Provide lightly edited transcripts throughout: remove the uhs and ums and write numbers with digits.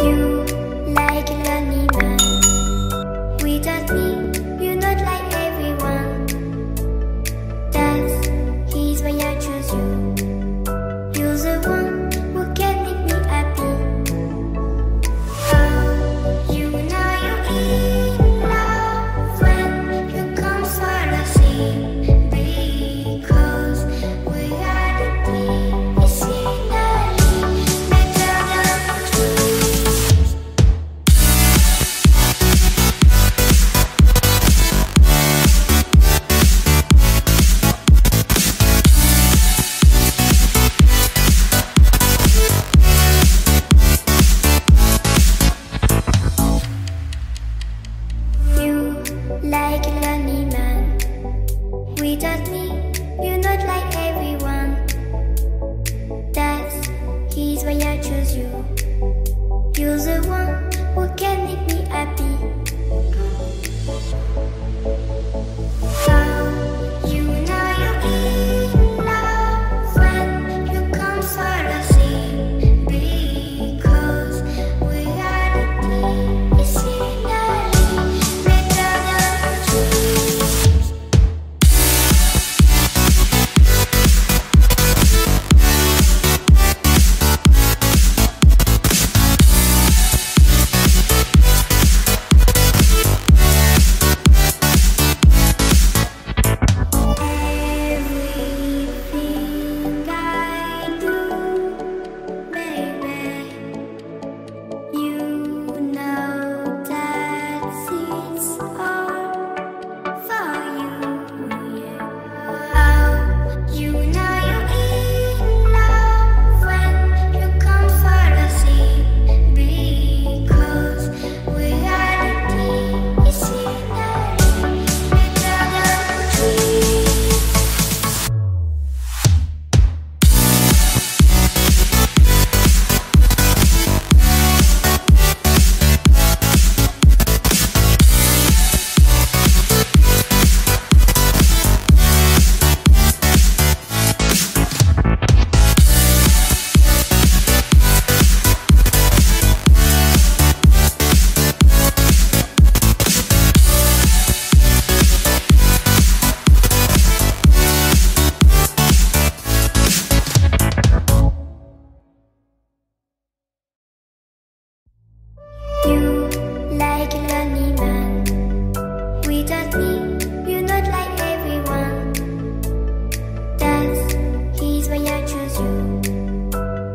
You like a lonely man. Without me, you're not like everyone. That's he's why I choose you. You're the one who can make me happy. Oh, you know you're in love when you come for the sea. Because we are the team, it's finally better than dreams. You like a lonely man. Without me, you're not like everyone. That's he's why I choose you. You're the one who can make me happy. Oh, you know you're in love when you come for the sea. Because we are the team, it's finally better than dreams. Everything I do, baby, you know that it's all for you, yeah. Oh, you know you're in love when you come for the sea. Because we are the team, it's finally better than dreams. You like a lonely man. Without me, you're not like everyone. That's he's why I choose you.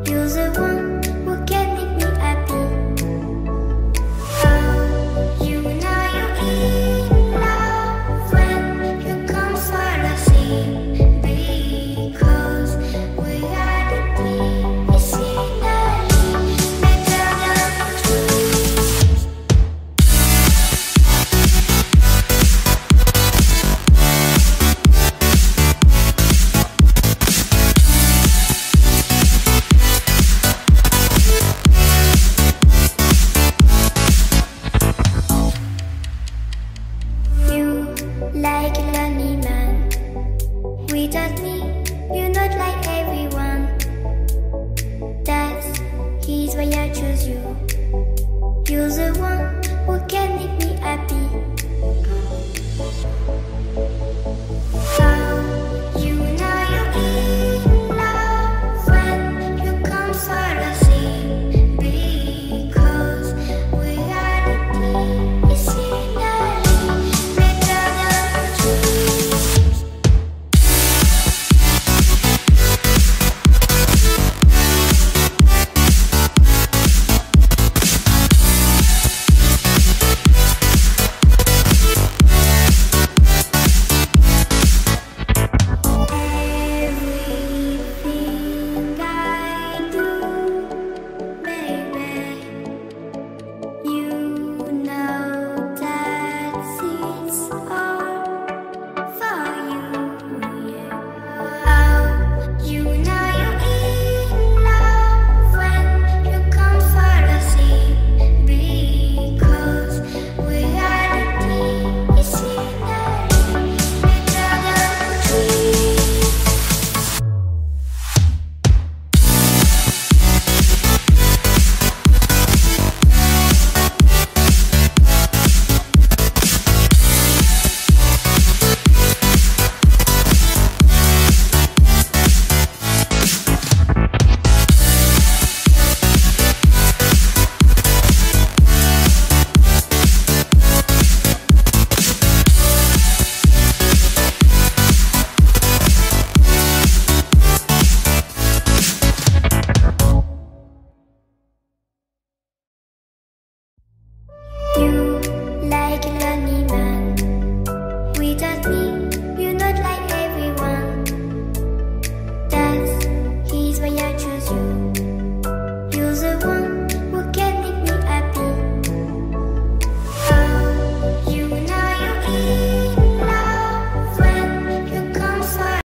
You're the one who can make me happy. Oh, you know you're in love when you come for the sea. Because we are the team, it's finally better than dreams. You like a lonely man. Without me, you're not like everyone. That's he's why I choose you. You're the one who can make me happy.